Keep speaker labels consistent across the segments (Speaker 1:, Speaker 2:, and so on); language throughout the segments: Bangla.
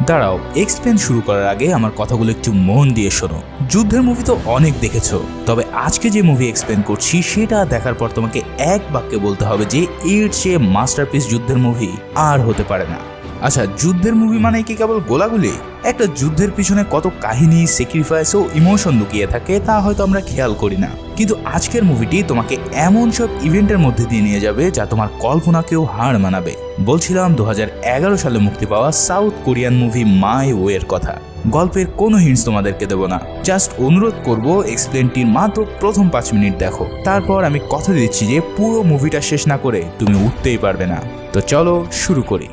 Speaker 1: দাঁড়াও, এক্সপ্লেন শুরু করার আগে আমার কথাগুলো একটু মন দিয়ে শোনো। যুদ্ধের মুভি তো অনেক দেখেছো, তবে আজকে যে মুভি এক্সপ্লেন করছি সেটা দেখার পর তোমাকে এক বাক্যে বলতে হবে যে এর চেয়ে মাস্টারপিস যুদ্ধের মুভি আর হতে পারে না। আচ্ছা, যুদ্ধের মুভি মানে কি কেবল গোলাগুলি? একটা যুদ্ধের পিছনে কত কাহিনী, স্যাক্রিফাইস ও ইমোশন লুকিয়ে থাকে তা হয়তো আমরা খেয়াল করি না, কিন্তু আজকের মুভিটি তোমাকে এমন সব ইভেন্টের মধ্যে দিয়ে নিয়ে যাবে যা তোমার কল্পনাকেও হার মানাবে। বলছিলাম 2011 সালে মুক্তি পাওয়া সাউথ কোরিয়ান মুভি মাই ওয়ের কথা। গল্পের কোনো হিন্টস তোমাদেরকে দেবো না, জাস্ট অনুরোধ করব এক্সপ্লেনটির মাত্র প্রথম 5 মিনিট দেখো, তারপর আমি কথা দিচ্ছি যে পুরো মুভিটা শেষ না করে তুমি উঠতেই পারবে না। তো চলো শুরু করি।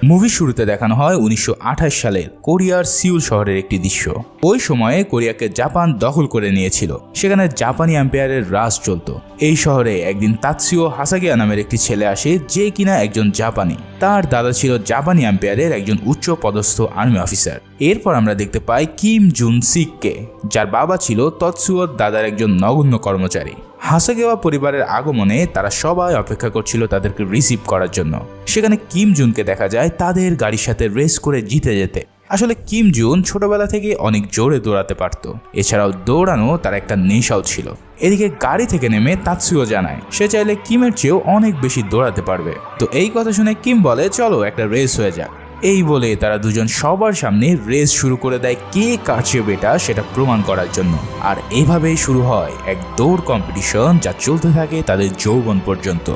Speaker 1: মুভি শুরুতে দেখানো হয় 1928 সালের কোরিয়ার সিউল শহরের একটি দৃশ্য। ওই সময়ে কোরিয়াকে জাপান দখল করে নিয়েছিল, সেখানে জাপানি এম্পায়ারের রাজ চলত। এই শহরে একদিন তাৎসুও হাসাগিয়া নামের একটি ছেলে আসে, যে কিনা একজন জাপানি। তার দাদা ছিল জাপানি এম্পায়ারের একজন উচ্চ পদস্থ আর্মি অফিসার। এরপর আমরা দেখতে পাই কিম জুন সিককে, যার বাবা ছিল তাৎসুওর দাদার একজন নগণ্য কর্মচারী। হাসাগিয়া পরিবারের আগমনে তারা সবাই অপেক্ষা করছিল তাদেরকে রিসিভ করার জন্য। সেখানে কিম জুনকে দেখা যায় তাদের গাড়ির সাথে রেস করে জিতে যেতে। আসলে কিম জুন ছোটবেলা থেকে অনেক জোরে দৌড়াতে পারত, এছাড়াও দৌড়ানো তার একটা নেশাও ছিল। এদিকে গাড়ি থেকে নেমে তাৎসুও জানায় সে চাইলে কিমের চেয়েও অনেক বেশি দৌড়াতে পারবে। তো এই কথা শুনে কিম বলে চলো একটা রেস হয়ে যাক। এই বলে তারা দুজন সবার সামনে রেস শুরু করে দেয় কে কার চেয়ে বেটা সেটা প্রমাণ করার জন্য। আর এইভাবেই শুরু হয় এক দৌড় কম্পিটিশন যা চলতে থাকে তাদের যৌবন পর্যন্ত।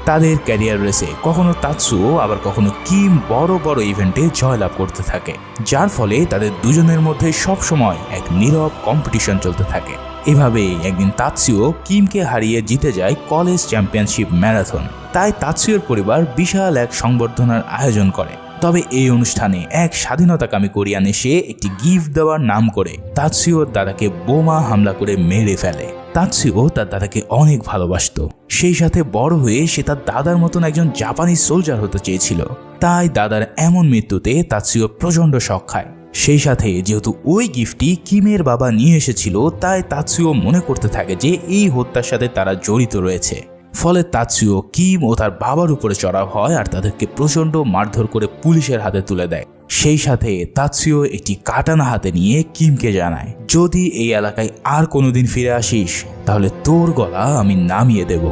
Speaker 1: তাদের ক্যারিয়ার রেসে কখনো তাৎসুও আবার কখনো কিম বড় বড় ইভেন্টে জয়লাভ করতে থাকে, যার ফলে তাদের দুজনের মধ্যে সবসময় এক নীরব কম্পিটিশন চলতে থাকে। এভাবেই একদিন তাৎসুও কিমকে হারিয়ে জিতে যায় কলেজ চ্যাম্পিয়নশিপ ম্যারাথন। তাই তাৎসুওর পরিবার বিশাল এক সংবর্ধনার আয়োজন করে। তবে এই অনুষ্ঠানে এক স্বাধীনতাকামী কোরিয়ান এসে একটি গিফট দেওয়ার নাম করে তাৎসুওর দাদাকে বোমা হামলা করে মেরে ফেলে। তাৎসুও তার দাদাকে অনেক ভালোবাসতো, সেই সাথে বড় হয়ে সে তার দাদার মতন একজন জাপানি সোলজার হতে চেয়েছিল। তাই দাদার এমন মৃত্যুতে তাৎসুও প্রচন্ড শক খায়। সেই সাথে যেহেতু ওই গিফটটি কিমের বাবা নিয়ে এসেছিল, তাই তাৎসুও মনে করতে থাকে যে এই হত্যার সাথে তারা জড়িত রয়েছে। ফলে তাৎসুও কিম ও তার বাবার উপরে চড়াও হয় আর তাদেরকে প্রচন্ড মারধর করে পুলিশের হাতে তুলে দেয়। সেই সাথে তাৎসুও একটি কাটানা হাতে নিয়ে কিমকে জানায় যদি এই এলাকায় আর কোনোদিন ফিরে আসিস তাহলে তোর গলা আমি নামিয়ে দেব।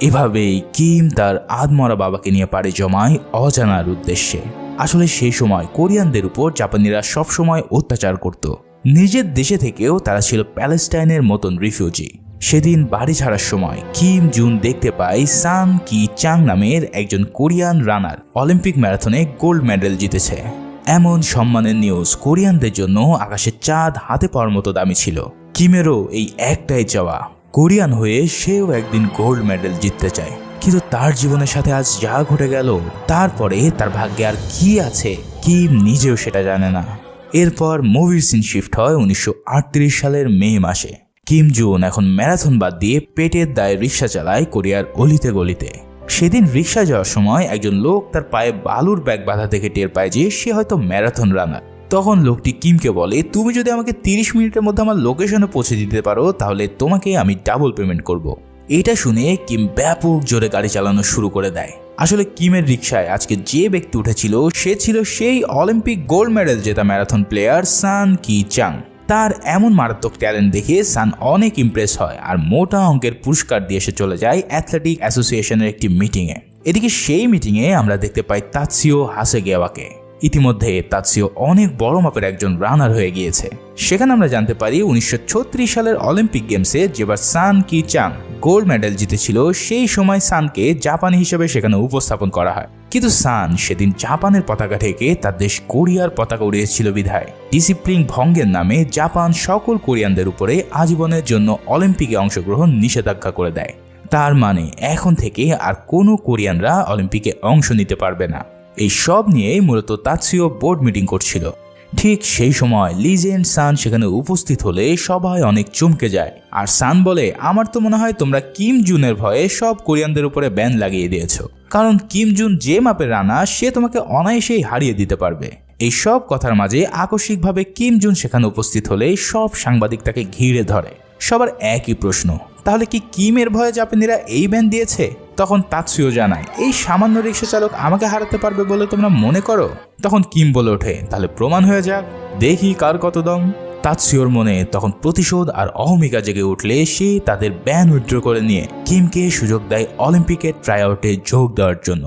Speaker 1: এভাবেই কিম তার আধমরা বাবাকে নিয়ে পাড়ি জমায় অজানার উদ্দেশ্যে। আসলে সেই সময় কোরিয়ানদের উপর জাপানিরা সবসময় অত্যাচার করত। নিজের দেশে থেকেও তারা ছিল প্যালেস্টাইনের মতন রিফিউজি। সেদিন বাড়ি ছাড়ার সময় কিম জুন দেখতে পায় সান কি চাং নামের একজন কোরিয়ান রানার অলিম্পিক ম্যারাথনে গোল্ড মেডেল জিতেছে। এমন সম্মানের নিউজ কোরিয়ানদের জন্য আকাশের চাঁদ হাতে পাওয়ার মতো দামি ছিল। কিমেরও এই একটাই চাওয়া, কোরিয়ান হয়ে সেও একদিন গোল্ড মেডেল জিততে চায়। কিন্তু তার জীবনের সাথে আজ যা ঘটে গেল, তারপরে তার ভাগ্যে আর কি আছে কিম নিজেও সেটা জানে না। এরপর মুভির সিন শিফট হয় 1938 সালের মে মাসে। কিম জুন এখন ম্যারাথন বাদ দিয়ে পেটের দায়ে রিক্সা চালায় কোরিয়ার অলিতে গলিতে। সেদিন রিক্সা যাওয়ার সময় একজন লোক তার পায়ে বালুর ব্যাগ বাঁধা দেখে টের পায় যে সে হয়তো ম্যারাথন রানার। তখন লোকটি কিমকে বলে তুমি যদি আমাকে 30 মিনিটের মধ্যে আমার লোকেশনে পৌঁছে দিতে পারো তাহলে তোমাকে আমি ডাবল পেমেন্ট করব। এটা শুনে কিম ব্যাপক জোরে গাড়ি চালানো শুরু করে দেয়। আসলে কিমের রিক্সায় আজকে যে ব্যক্তি উঠেছিল সে ছিল সেই অলিম্পিক গোল্ড মেডেল জেতা ম্যারাথন প্লেয়ার সান কি চাং। তার এমন মারাত্মক ট্যালেন্ট দেখে সান অনেক ইমপ্রেস হয় আর মোটা অঙ্কের পুরস্কার দিয়ে সে চলে যায় অ্যাথলেটিক অ্যাসোসিয়েশনের একটি মিটিংয়ে। এদিকে সেই মিটিংয়ে আমরা দেখতে পাই তাৎসুও হাসাগিয়াকে। ইতিমধ্যে তাৎসুও অনেক বড় মাপের একজন রানার হয়ে গিয়েছে। সেখানে আমরা জানতে পারি 1936 সালের অলিম্পিক গেমসে যেবার সান কি চাং গোল্ড মেডেল জিতেছিল, সেই সময় সানকে জাপানি হিসেবে সেখানে উপস্থাপন করা হয়। কিন্তু সান সেদিন জাপানের পতাকা থেকে তার দেশ কোরিয়ার পতাকা উড়িয়েছিল বিধায় ডিসিপ্লিন ভঙ্গের নামে জাপান সকল কোরিয়ানদের উপরে আজীবনের জন্য অলিম্পিকে অংশগ্রহণ নিষেধাজ্ঞা করে দেয়। তার মানে এখন থেকে আর কোনো কোরিয়ানরা অলিম্পিকে অংশ নিতে পারবে না। এই সব নিয়েই মূলত তাৎসুও বোর্ড মিটিং করছিল। ঠিক সেই সময় লিজেন্ড সান সেখানে উপস্থিত হলে সবাই অনেক চমকে যায়। আর সান বলে আমার তো মনে হয় তোমরা কিম জুনের ভয়ে সব কোরিয়ানদের উপরে ব্যান লাগিয়ে দিয়েছো, কারণ কিম জুন যে মাপের রানা সে তোমাকে অনায়াসেই হারিয়ে দিতে পারবে। এই সব কথার মাঝে আকস্মিকভাবে কিম জুন সেখানে উপস্থিত হলে সব সাংবাদিক তাকে ঘিরে ধরে। সবার একই প্রশ্ন, তাহলে কি কিমের ভয়ে জাপানিরা এই ব্যান দিয়েছে? তখন তাৎসুও জানায়, এই সামান্য রিক্সা চালক আমাকে হারাতে পারবে বলে তোমরা মনে করো? তখন কিম বলে ওঠে, তাহলে প্রমাণ হয়ে যাক, দেখি কার কত দম। তাৎসুয়োর মনে তখন প্রতিশোধ আর অহমিকা জেগে উঠলে সে তাদের ব্যান উইথড্র করে নিয়ে কিমকে সুযোগ দেয় অলিম্পিকের ট্রাইআউটে যোগ দেওয়ার জন্য।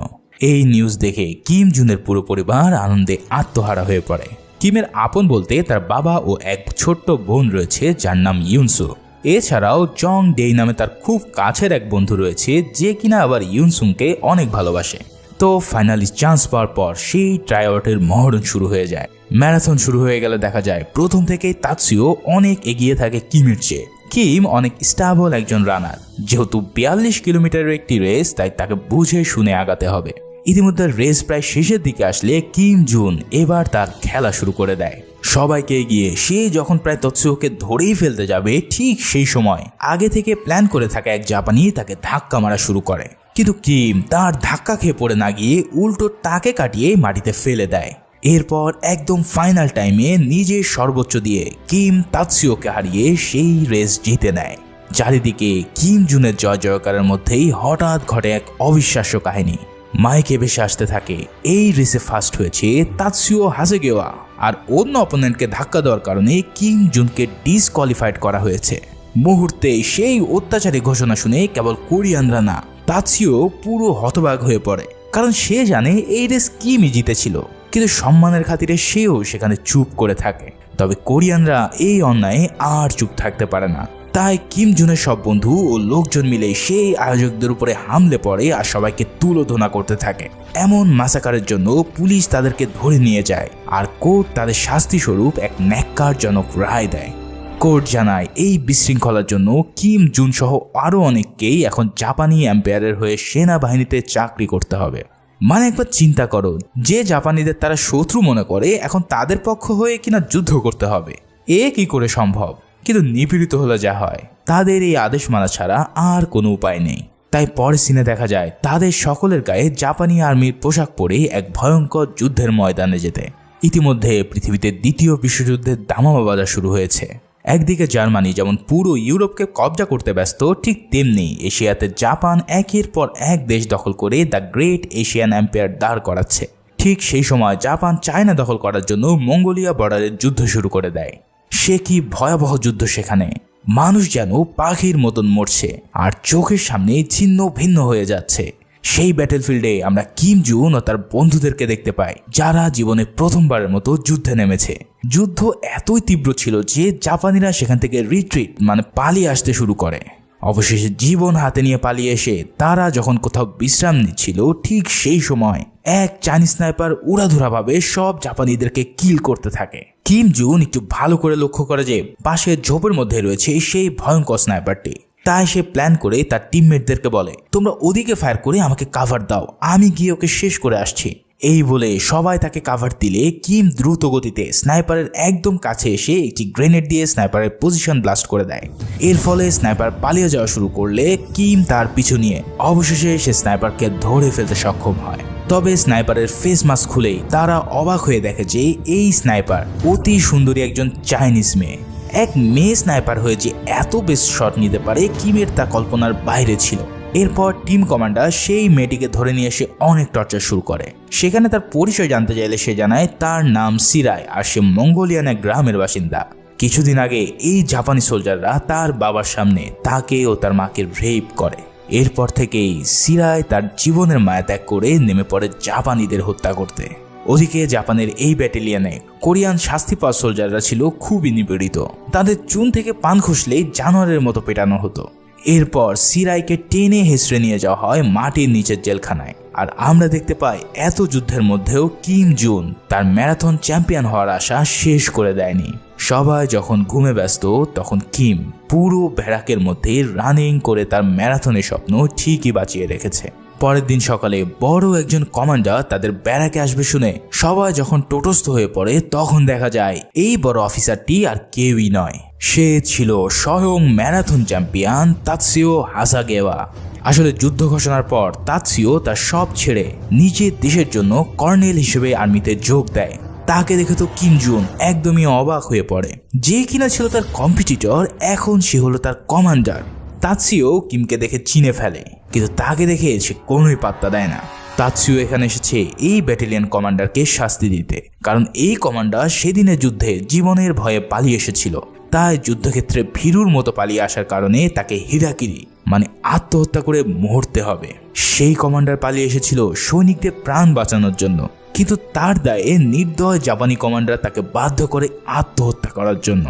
Speaker 1: এই নিউজ দেখে কিম জুনের পুরো পরিবার আনন্দে আত্মহারা হয়ে পড়ে। কিমের আপন বলতে তার বাবা ও এক ছোট্ট বোন রয়েছে যার নাম ইউনসু। এছাড়াও জং ডেই নামে তার খুব কাছের এক বন্ধু রয়েছে যে কিনা আবার ইউনসুংকে অনেক ভালোবাসে। তো ফাইনালি চান্স পাওয়ার পর সেই ট্রাইআউটের মহরণ শুরু হয়ে যায়। ম্যারাথন শুরু হয়ে গেলে দেখা যায় প্রথম থেকেই তাৎসুও অনেক এগিয়ে থাকে কিমের চেয়ে। কিম অনেক স্টেবল একজন রানার, যেহেতু 42 কিলোমিটারের একটি রেস, তাই তাকে বুঝে শুনে আগাতে হবে। ইতিমধ্যে রেস প্রায় শেষের দিকে আসলে কিম জুন এবার তার খেলা শুরু করে দেয় সবাইকে এগিয়ে। সে যখন প্রায় তাৎসুওকে ধরেই ফেলতে যাবে, ঠিক সেই সময় আগে থেকে প্ল্যান করে থাকা এক জাপানি তাকে ধাক্কা মারা শুরু করে। কিন্তু কিম তার ধাক্কা খেয়ে পড়ে না গিয়ে উল্টো তাকে কাটিয়ে মাটিতে ফেলে দেয়। এরপর একদম ফাইনাল টাইমে নিজের সর্বোচ্চ দিয়ে কিম তাৎসুওকে হারিয়ে সেই রেস জিতে নেয়। চারিদিকে কিম জুনের জয় জয়কারের মধ্যেই হঠাৎ ঘটে এক অবিশ্বাস্য কাহিনী। মাইকে ভেসে আসতে থাকে, এই রেসে ফার্স্ট হয়েছে তাৎসুও হাসেগেওয়া, আর অন্য অপোনেন্টকে ধাক্কা দেওয়ার কারণে কিম জুনকে ডিসকোয়ালিফাইড করা হয়েছে। মুহূর্তে সেই অত্যাচারী ঘোষণা শুনে কেবল কোরিয়ানরা না, তাৎসুও পুরো হতবাক হয়ে পড়ে, কারণ সে জানে এই রেস কিমই জিতেছিল। কিন্তু সম্মানের খাতিরে সেও সেখানে চুপ করে থাকে। তবে কোরিয়ানরা এই অন্যায়ে আর চুপ থাকতে পারে না, তাই কিম জুনের সব বন্ধু ও লোকজন মিলে সেই আয়োজকদের উপরে হামলে পড়ে আর সবাইকে তুলোধনা করতে থাকে। এমন মাসাকারের জন্য পুলিশ তাদেরকে ধরে নিয়ে যায় আর কোর্ট তাদের শাস্তি স্বরূপ এক ন্যাক্কারজনক রায় দেয়। কোর্ট জানায় এই বিশৃঙ্খলার জন্য কিম জুন সহ আরো অনেককেই এখন জাপানি এম্পায়ারের হয়ে সেনাবাহিনীতে চাকরি করতে হবে। মানে একবার চিন্তা করো, যে জাপানিদের তারা শত্রু মনে করে এখন তাদের পক্ষ হয়ে কিনা যুদ্ধ করতে হবে, এ কি করে সম্ভব? কিন্তু নিপীড়িত হলে যা হয়, তাদের এই আদেশ মানা ছাড়া আর কোনো উপায় নেই। তাই পরের সিনে দেখা যায় তাদের সকলের গায়ে জাপানি আর্মির পোশাক পরে এক ভয়ঙ্কর যুদ্ধের ময়দানে যেতে। ইতিমধ্যে পৃথিবীতে দ্বিতীয় বিশ্বযুদ্ধের দামামা বাজা শুরু হয়েছে। একদিকে জার্মানি যেমন পুরো ইউরোপকে কবজা করতে ব্যস্ত, ঠিক তেমনি এশিয়াতে জাপান একের পর এক দেশ দখল করে দ্য গ্রেট এশিয়ান এম্পায়ার দাঁড় করাচ্ছে। ঠিক সেই সময় জাপান চায়না দখল করার জন্য মঙ্গোলিয়া বর্ডারের যুদ্ধ শুরু করে দেয়। সে কি ভয়াবহ যুদ্ধ! সেখানে মানুষ যেন পাখির মতন মরছে আর চোখের সামনে ছিন্ন ভিন্ন হয়ে যাচ্ছে। সেই ব্যাটেলফিল্ডে আমরা কিম জুন ও তার বন্ধুদেরকে দেখতে পাই, যারা জীবনে প্রথমবারের মতো যুদ্ধে নেমেছে। যুদ্ধ এতই তীব্র ছিল যে জাপানিরা সেখান থেকে রিট্রিট মানে পালিয়ে আসতে শুরু করে। অবশেষে জীবন হাতে নিয়ে পালিয়ে এসে তারা যখন কোথাও বিশ্রাম নিচ্ছিল, ঠিক সেই সময় এক চাইনিজ স্নাইপার উড়াধুরাভাবে সব জাপানিদেরকে কিল করতে থাকে। কিম জুন একটু ভালো করে লক্ষ্য করে যে পাশের ঝোপের মধ্যে রয়েছে সেই ভয়ঙ্কর স্নাইপারটি। তাই সে প্ল্যান করে তার টিমমেটদেরকে বলে, তোমরা ওদিকে ফায়ার করে আমাকে কাভার দাও, আমি গিয়ে ওকে শেষ করে আসছি। এই বলে সবাই তাকে কাভার দিলে কিম দ্রুত গতিতে স্নাইপারের একদম কাছে এসে একটি গ্রেনেড দিয়ে স্নাইপারের পজিশন ব্লাস্ট করে দেয়। এর ফলে স্নাইপার পালিয়ে যাওয়া শুরু করলে কিম তার পিছু নিয়ে অবশেষে সে স্নাইপারকে ধরে ফেলতে সক্ষম হয়। তবে স্নাইপারের ফেস মাস্ক খুলেই তারা অবাক হয়ে দেখে যে এই স্নাইপার অতি সুন্দরী একজন চাইনিজ মেয়ে। এক মেয়ে স্নাইপার হয়ে যে এত বেস্ট শট নিতে পারে, কিমের তা কল্পনার বাইরে ছিল। এরপর টিম কমান্ডার সেই মেয়েটিকে ধরে নিয়ে এসে অনেক টর্চার শুরু করে। সেখানে তার পরিচয় জানতে চাইলে সে জানায় তার নাম সিরাই আর সে মঙ্গোলিয়ান এক গ্রামের বাসিন্দা। কিছুদিন আগে এই জাপানি সোলজাররা তার বাবার সামনে তাকে ও তার মাকে রেপ করে। এরপর থেকেই সিরাই তার জীবনের মায়া ত্যাগ করে নেমে পড়ে জাপানিদের হত্যা করতে। ওদিকে জাপানের এই ব্যাটালিয়নে কোরিয়ান শাস্তি পাওয়া সোলজাররা ছিল খুবই নিপীড়িত। তাদের চুন থেকে পান খসলেই জানোয়ারের মতো পেটানো হতো। এরপর সিরাইকে টেনে হেসড়ে নিয়ে যাওয়া হয় মাটির নিচের জেলখানায়। আর আমরা দেখতে পাই এত যুদ্ধের মধ্যেও কিম জুন তার ম্যারাথন চ্যাম্পিয়ন হওয়ার আশা শেষ করে দেয়নি। সবাই যখন ঘুমে ব্যস্ত, তখন কিম পুরো ব্যারাকের মধ্যে রানিং করে তার ম্যারাথনের স্বপ্ন ঠিকই বাঁচিয়ে রেখেছে। পরের দিন সকালে বড় একজন কমান্ডার তাদের ব্যারাকে আসবে শুনে সবাই যখন টোটস্থ হয়ে পড়ে, তখন দেখা যায় এই বড় অফিসারটি আর কেউই নয়, সে ছিল স্বয়ং ম্যারাথন চ্যাম্পিয়ন তাৎসুও হাসাগেওয়া। আসলে যুদ্ধ ঘোষণার পর তাৎসুও তার সব ছেড়ে নিজের দেশের জন্য কর্নেল হিসেবে আর্মিতে যোগ দেয়। তাকে দেখে তো কিম জুন একদমই অবাক হয়ে পড়ে। যে কিনা ছিল তার কম্পিটিটর, এখন সে হলো তার কমান্ডার। তাৎসিও কিমকে দেখে চিনে ফেলে, কিন্তু তাকে দেখে সে কোনোই পাত্তা দেয় না। তাৎসিও এখানে এসেছে এই ব্যাটালিয়ন কমান্ডারকে শাস্তি দিতে, কারণ এই কমান্ডার সেদিনের যুদ্ধে জীবনের ভয়ে পালিয়ে এসেছিল। তাই যুদ্ধক্ষেত্রে ভীরুর মতো পালিয়ে আসার কারণে তাকে হিরাকিরি মানে আত্মহত্যা করে মরতে হবে। সেই কমান্ডার পালিয়ে এসেছিল সৈনিকদের প্রাণ বাঁচানোর জন্য, কিন্তু তার দায়ে নির্দয় জাপানি কমান্ডার তাকে বাধ্য করে আত্মহত্যা করার জন্য।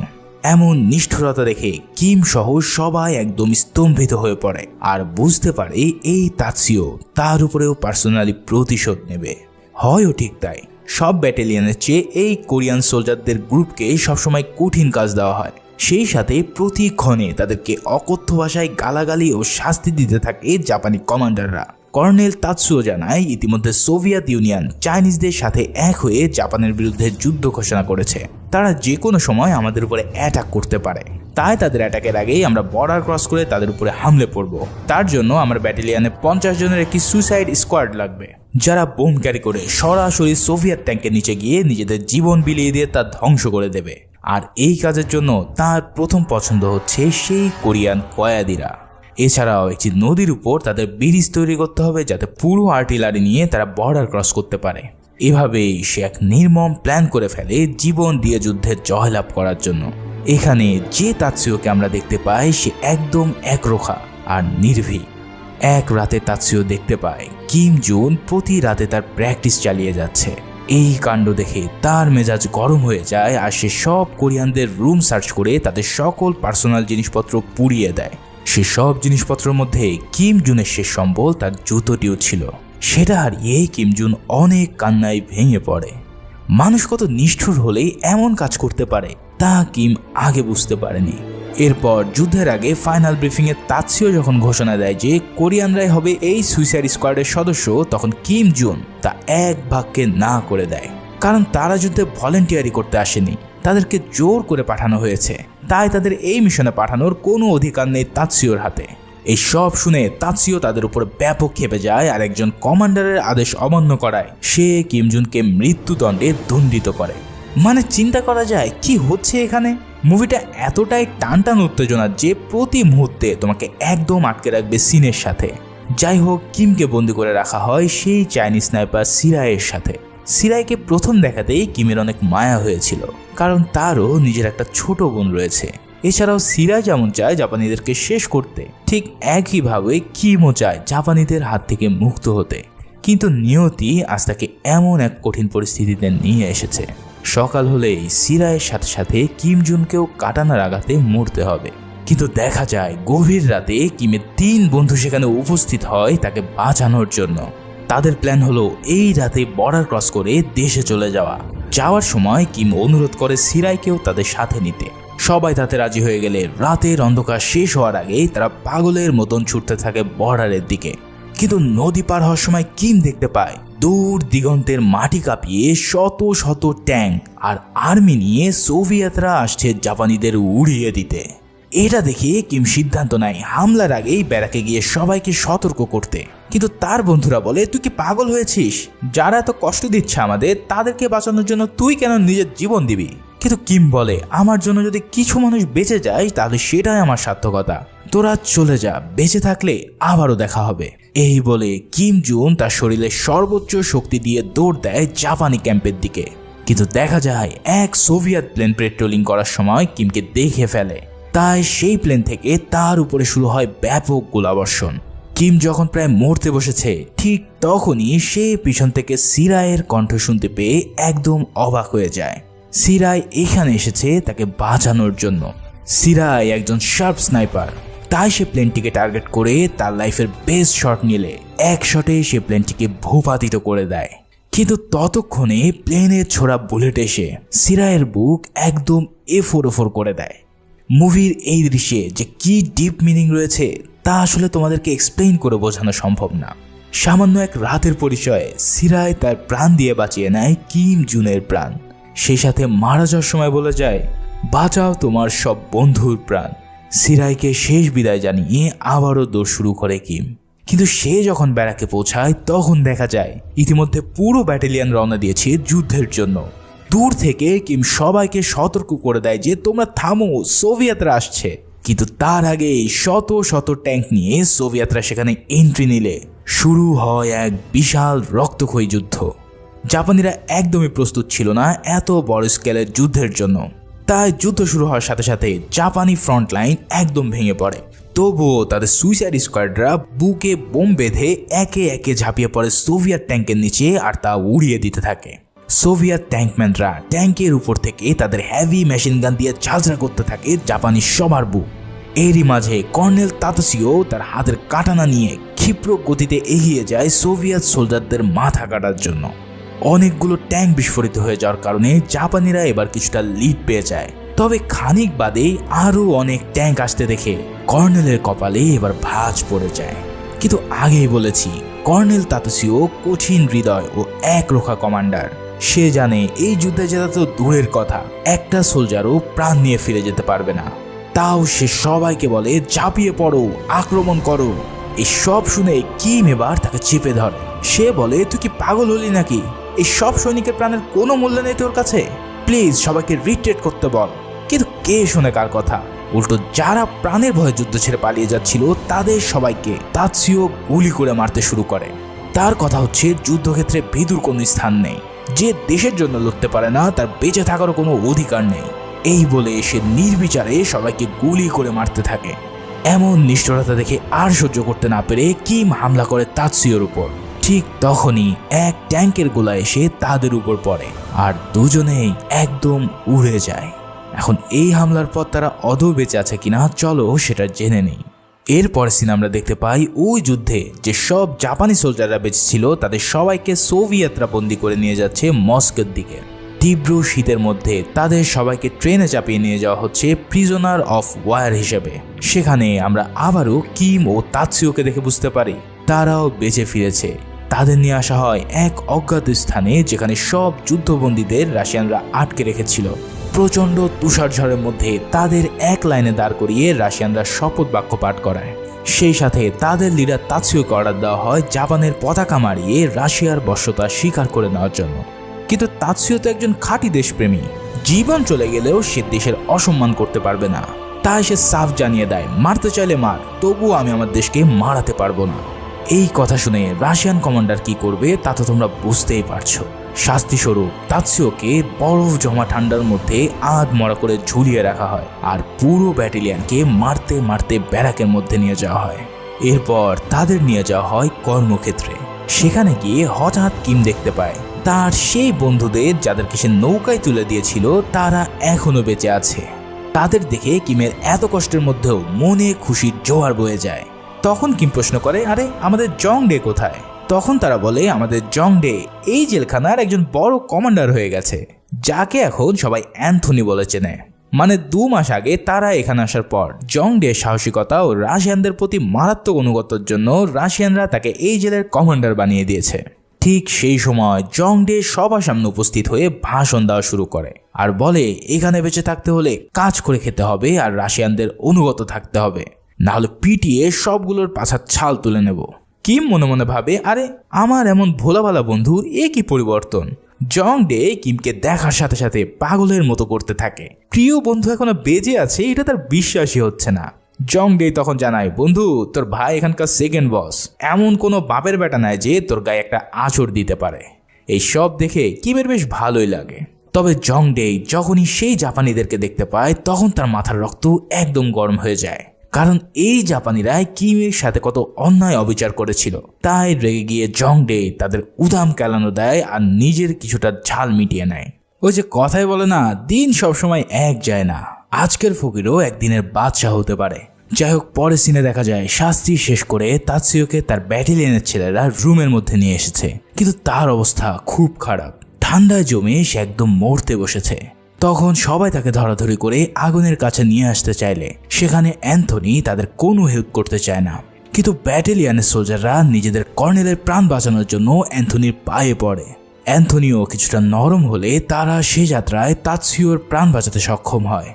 Speaker 1: এমন নিষ্ঠুরতা দেখে কিম সহ সবাই একদম স্তম্ভিত হয়ে পড়ে আর বুঝতে পারে এই তাৎসিও তার উপরেও পার্সোনালি প্রতিশোধ নেবে। হয়ও ঠিক তাই, সব ব্যাটালিয়নের চেয়ে এই কোরিয়ান সোলজারদের গ্রুপকে সবসময় কঠিন কাজ দেওয়া হয়, সেই সাথে প্রতিক্ষণে তাদেরকে অকথ্য ভাষায় গালাগালি ও শাস্তি দিতে থাকে জাপানি কমান্ডাররা। কর্নেল তাৎসুও জানায় ইতিমধ্যে সোভিয়েত ইউনিয়ন চাইনিজদের সাথে এক হয়ে জাপানের বিরুদ্ধে যুদ্ধ ঘোষণা করেছে। তারা যে কোনো সময় আমাদের উপরে অ্যাটাক করতে পারে, তাই তাদের অ্যাটাকের আগেই আমরা বর্ডার ক্রস করে তাদের উপরে হামলে পড়ব। তার জন্য আমার ব্যাটালিয়নে 50 জনের একটি সুইসাইড স্কোয়াড লাগবে, যারা বোম ক্যারি করে সরাসরি সোভিয়েত ট্যাঙ্কের নিচে গিয়ে নিজেদের জীবন বিলিয়ে দিয়ে তা ধ্বংস করে দেবে। আর এই কাজের জন্য তার প্রথম পছন্দ হচ্ছে সেই কোরিয়ান কয়াদিরা। এছাড়াও একটি নদীর উপর তাদের ব্রিজ তৈরি করতে হবে, যাতে পুরো আর্টিলারি নিয়ে তারা বর্ডার ক্রস করতে পারে। এভাবেই সে এক নির্মম প্ল্যান করে ফেলে জীবন দিয়ে যুদ্ধের জয়লাভ করার জন্য। এখানে যে তাৎসিওকে আমরা দেখতে পাই সে একদম একরোখা আর নির্ভীক। এক রাতে তাৎসিও দেখতে পায় কিম জুন প্রতি রাতে তার প্র্যাকটিস চালিয়ে যাচ্ছে। এই কাণ্ড দেখে তার মেজাজ গরম হয়ে যায় আর সে সব কোরিয়ানদের রুম সার্চ করে তাদের সকল পার্সোনাল জিনিসপত্র পুড়িয়ে দেয়। সে সব জিনিসপত্রের মধ্যে কিম জুনের শেষ সম্বল তার জুতোটিও ছিল। সেটা হারিয়ে কিম জুন অনেক কান্নায় ভেঙে পড়ে। মানুষ কত নিষ্ঠুর হলেই এমন কাজ করতে পারে তা কিম আগে বুঝতে পারেনি। এরপর যুদ্ধের আগে ফাইনাল ব্রিফিংয়ে তাৎসিও যখন ঘোষণা দেয় যে কোরিয়ানরাই হবে এই সুইসাইড স্কোয়াডের সদস্য, তখন কিম জুন তা এক বাক্যে না করে দেয়, কারণ তারা যুদ্ধে ভলেন্টিয়ারি করতে আসেনি, তাদেরকে জোর করে পাঠানো হয়েছে। তাই তাদের এই মিশনে পাঠানোর কোনো অধিকার নেই তাৎসিওর হাতে। এই সব শুনে তাৎসিও তাদের উপর ব্যাপক ক্ষেপে যায় আর একজন কমান্ডারের আদেশ অমান্য করায় সে কিম জুনকে মৃত্যুদণ্ডে দণ্ডিত করে। মানে চিন্তা করা যায় কি হচ্ছে এখানে। মুভিটা এতটাই টানটান উত্তেজনা যে প্রতি মুহূর্তে তোমাকে একদম আটকে রাখবে সিনের সাথে। যাই হোক, কিমকে বন্দি করে রাখা হয় সেই চাইনিজ স্নাইপার সিরাইয়ের সাথে। সিরাইকে প্রথম দেখাতেই কিমের অনেক মায়া হয়েছিল, কারণ তারও নিজের একটা ছোট বোন রয়েছে। এছাড়াও সিরাই যেমন চায় জাপানিদেরকে শেষ করতে, ঠিক একইভাবে কিমও চায় জাপানিদের হাত থেকে মুক্ত হতে। কিন্তু নিয়তি আজ তাকে এমন এক কঠিন পরিস্থিতিতে নিয়ে এসেছে। সকাল হলেই সিরাইয়ের সাথে সাথে কিম জুনকেও কাটানার আঘাতে মরতে হবে। কিন্তু দেখা যায় গভীর রাতে কিমের 3 বন্ধু সেখানে উপস্থিত হয় তাকে বাঁচানোর জন্য। তাদের প্ল্যান হলো এই রাতে বর্ডার ক্রস করে দেশে চলে যাওয়া। যাওয়ার সময় কিম অনুরোধ করে সিরাইকেও তাদের সাথে নিতে। সবাই তাতে রাজি হয়ে গেলে রাতের অন্ধকার শেষ হওয়ার আগেই তারা পাগলের মতন ছুটতে থাকে বর্ডারের দিকে। কিন্তু নদী পার হওয়ার সময় কিম দেখতে পায় দূর দিগন্তের মাটি কাঁপিয়ে শত শত ট্যাঙ্ক আর আর্মি নিয়ে সোভিয়েতরা আসছে জাপানিদের উড়িয়ে দিতে। এটা দেখে কিম সিদ্ধান্ত নেয় হামলার আগেই ব্যারাকে গিয়ে সবাইকে সতর্ক করতে। কিন্তু তার বন্ধুরা বলে, তুই কি পাগল হয়েছিস? যারা এত কষ্ট দিচ্ছে আমাদের, তাদেরকে বাঁচানোর জন্য তুই কেন নিজের জীবন দিবি? কিন্তু কিম বলে, আমার জন্য যদি কিছু মানুষ বেঁচে যায় তাহলে সেটাই আমার সার্থকতা। তোরা চলে যা, বেঁচে থাকলে আবারও দেখা হবে। এই বলে কিম জুন তার শরীরে সর্বোচ্চ শক্তি দিয়ে দৌড় দেয় জাপানি ক্যাম্পের দিকে। কিন্তু দেখা যায় এক সোভিয়েত প্লেন পেট্রোলিং করার সময় কিমকে দেখে ফেলে। তাই সেই প্লেন থেকে তার উপরে শুরু হয় ব্যাপক গোলাবর্ষণ। কিম যখন প্রায় মরতে বসেছে, ঠিক তখনই সে পিছন থেকে সিরাইয়ের কণ্ঠ শুনতে পেয়ে একদম অবাক হয়ে যায়। সিরাই এখানে এসেছে তাকে বাঁচানোর জন্য। সিরাই একজন শার্প স্নাইপার, তাই সে প্লেনটিকে টার্গেট করে তার লাইফের বেস্ট শট নিলে এক শটে সে প্লেনটিকে ভূপাতিত করে দেয়। কিন্তু ততক্ষণে প্লেনের ছোড়া বুলেট এসে সিরাইয়ের বুক একদম এফোর করে দেয়। মুভির এই দৃশ্যে যে কি ডিপ মিনিং রয়েছে তা আসলে তোমাদেরকে এক্সপ্লেইন করে বোঝানো সম্ভব না। সামান্য এক রাতের পরিচয়ে সিরাই তার প্রাণ দিয়ে বাঁচিয়ে নেয় কিম জুনের প্রাণ। সেই সাথে মারা যাওয়ার সময় বলে যায়, বাঁচাও তোমার সব বন্ধুর প্রাণ। সিরাইকে শেষ বিদায় জানিয়ে আবারও দৌড় শুরু করে কিম। কিন্তু সে যখন ব্যারাকে পৌঁছায় তখন দেখা যায় ইতিমধ্যে পুরো ব্যাটালিয়ন রওনা দিয়েছে যুদ্ধের জন্য। দূর থেকে কিম সবাইকে সতর্ক করে দেয় যে তোমরা থামো, সোভিয়েতরা আসছে। কিন্তু তার আগে শত শত ট্যাঙ্ক নিয়ে সোভিয়েতরা সেখানে এন্ট্রি নিলে শুরু হয় এক বিশাল রক্তক্ষয়ী যুদ্ধ। জাপানিরা একদমই প্রস্তুত ছিল না এত বড় স্কেলের যুদ্ধের জন্য। তাই যুদ্ধ শুরু হওয়ার সাথে সাথে জাপানি ফ্রন্ট লাইন একদম ভেঙে পড়ে। তবুও তাদের সুইসাইড স্কোয়াডরা বুকে বোম বেঁধে একে একে ঝাঁপিয়ে পড়ে সোভিয়েত ট্যাঙ্কের নিচে আর তা উড়িয়ে দিতে থাকে। সোভিয়েত ট্যাঙ্কম্যানরা ট্যাঙ্কের উপর থেকে তাদের হেভি মেশিন গান দিয়ে ঝাঁঝরা করতে থাকে জাপানি সবার বুক। এরই মাঝে কর্নেল তাতসিও তার হাতের কাটানা নিয়ে ক্ষিপ্র গতিতে এগিয়ে যায় সোভিয়েত সোলজারদের মাথা কাটার জন্য। অনেকগুলো ট্যাঙ্ক বিস্ফোরিত হয়ে যাওয়ার কারণে জাপানিরা এবার কিছুটা লিড পেয়ে যায়। তবে খানিক বাদেই আরও অনেক ট্যাঙ্ক আসতে দেখে কর্নেলের কপালে এবার ভাঁজ পড়ে যায়। কিন্তু আগেই বলেছি, কর্নেল তাতসিও কঠিন হৃদয় ও একরোখা কমান্ডার। সে জানে এই যুদ্ধে জেতা তো দূরের কথা, একটা সোলজারও প্রাণ নিয়ে ফিরে যেতে পারবে না। তাও সে সবাইকে বলে ঝাঁপিয়ে পড়ো, আক্রমণ করো। এই সব শুনে কিম এবার তাকে চেপে ধরে। সে বলে তুই কি পাগল হলি নাকি? এই সব সৈনিকের প্রাণের কোনো মূল্য নেই তোর কাছে? প্লিজ সবাইকে রিট্রিট করতে বল। কিন্তু কে শোনে কার কথা? উল্টো যারা প্রাণের ভয়ে যুদ্ধ ছেড়ে পালিয়ে যাচ্ছিল তাদের সবাইকে তাতসিও গুলি করে মারতে শুরু করে। তার কথা হচ্ছে যুদ্ধক্ষেত্রে ভীতুর কোনো স্থান নেই। যে দেশের জন্য লড়তে পারে না তার বেঁচে থাকারও কোনো অধিকার নেই। এই বলে সে নির্বিচারে সবাইকে গুলি করে মারতে থাকে। এমন নিষ্ঠুরতা দেখে আর সহ্য করতে না পেরে কিম হামলা করে তাতসিওর উপর। ঠিক তখনই এক ট্যাঙ্কের গোলা এসে তাদের উপর পড়ে আর দুজনেই একদম উড়ে যায়। এখন এই হামলার পর তারা আদৌ বেঁচে আছে কিনা চলো সেটা জেনে নেই। এরপরে সিন আমরা দেখতে পাই ওই যুদ্ধে যে সব জাপানি সোলজাররা বেঁচে ছিল তাদের সবাইকে সোভিয়েতরা বন্দি করে নিয়ে যাচ্ছে মস্কোর দিকে। তীব্র শীতের মধ্যে তাদের সবাইকে ট্রেনে চাপিয়ে নিয়ে যাওয়া হচ্ছে প্রিজনার অফ ওয়ার হিসেবে। সেখানে আমরা আবারও কিম ও তাতসিওকে দেখে বুঝতে পারি তারাও বেঁচে ফিরেছে। তাদের নিয়ে আসা হয় এক অজ্ঞাত স্থানে যেখানে সব যুদ্ধবন্দীদের রাশিয়ানরা আটকে রেখেছিল। প্রচণ্ড তুষারঝড়ের মধ্যে তাদের এক লাইনে দাঁড় করিয়ে রাশিয়ানরা শপথ বাক্য পাঠ করায়। সেই সাথে তাদের লিডার তাতসিওকে অর্ডার দেওয়া হয় জাপানের পতাকা মারিয়ে রাশিয়ার বশ্যতা স্বীকার করে নেওয়ার জন্য। কিন্তু তাতসিও তো একজন খাঁটি দেশপ্রেমী, জীবন চলে গেলেও সে দেশের অসম্মান করতে পারবে না। তাই সে সাফ জানিয়ে দেয় মারতে চাইলে মার, তবুও আমি আমার দেশকে মারাতে পারবো না। এই কথা শুনে রাশিয়ান কমান্ডার কি করবে তা তো তোমরা বুঝতেই পারছো। শাস্তিস্বরূপ তাতসিওকে বরফ জমা ঠান্ডার মধ্যে আধ মরা করে ঝুলিয়ে রাখা হয় আর পুরো ব্যাটালিয়নকে মারতে মারতে ব্যারাকের মধ্যে নিয়ে যাওয়া হয়। এরপর তাদের নিয়ে যাওয়া হয় কর্মক্ষেত্রে। সেখানে গিয়ে হঠাৎ কিম দেখতে পায় তার সেই বন্ধুদের যাদেরকে সে নৌকায় তুলে দিয়েছিল তারা এখনো বেঁচে আছে। তাদের দেখে কিমের এত কষ্টের মধ্যেও মনে খুশির জোয়ার বয়ে যায়। তখন কিম প্রশ্ন করে, আরে আমাদের জং ডে কোথায়? তখন তারা বলে আমাদের জং ডে এই জেলখানার একজন বড় কমান্ডার হয়ে গেছে, যাকে এখন সবাই অ্যান্থনি বলে চেনে। মানে 2 মাস আগে তারা এখানে আসার পর জং ডে সাহসিকতা ও রাশিয়ানদের প্রতি মারাত্মক অনুগত্যের জন্য রাশিয়ানরা তাকে এই জেলের কমান্ডার বানিয়ে দিয়েছে। ঠিক সেই সময় জং ডে সবার সামনে উপস্থিত হয়ে ভাষণ দেওয়া শুরু করে আর বলে এখানে বেঁচে থাকতে হলে কাজ করে খেতে হবে আর রাশিয়ানদের অনুগত থাকতে হবে, না হলে পিটিয়ে সবগুলোর পাছার ছাল তুলে নেব। কিম মনে মনে ভাবে, আরে আমার এমন ভোলা ভালা বন্ধু, এ কি পরিবর্তন। জং ডে কিমকে দেখার সাথে সাথে পাগলের মতো করতে থাকে। প্রিয় বন্ধু এখনো বেঁচে আছে এটা তার বিশ্বাসই হচ্ছে না। জং ডে তখন জানায়, বন্ধু তোর ভাই এখানকার সেকেন্ড বস, এমন কোনো বাপের বেটা নাই যে তোর গায়ে একটা আঁচড় দিতে পারে। এই সব দেখে কিমের বেশ ভালোই লাগে। তবে জং ডে যখনই সেই জাপানিদেরকে দেখতে পায় তখন তার মাথার রক্ত একদম গরম হয়ে যায়, কারণ এই জাপানিরা কিমের সাথে কত অন্যায় অবিচার করেছিল। তাই রেগে গিয়ে জং ডে তাদের উদাম কেলানো দেয় আর নিজের কিছুটা ঝাল মিটিয়ে নেয়। ওই যে কথাই বলে না, দিন সবসময় এক যায় না, আজকের ফকিরও একদিনের বাদশাহ হতে পারে। যাই হোক, পরের সিনে দেখা যায় শাস্তি শেষ করে তাতসিওকে তার ব্যাটালিয়নের ছেলেরা রুমের মধ্যে নিয়ে এসেছে, কিন্তু তার অবস্থা খুব খারাপ। ঠান্ডায় জমে সে একদম মরতে বসেছে। তখন সবাই তাকে ধরাধরি করে আগুনের কাছে নিয়ে আসতে চাইলে সেখানে অ্যান্থনি তাদের কোনো হেল্প করতে চায় না। কিন্তু ব্যাটালিয়নের সোলজাররা নিজেদের কর্নেলের প্রাণ বাঁচানোর জন্য অ্যান্থনির পায়ে পড়ে। অ্যান্থনিও কিছুটা নরম হলে তারা সে যাত্রায় তাতসিওর প্রাণ বাঁচাতে সক্ষম হয়।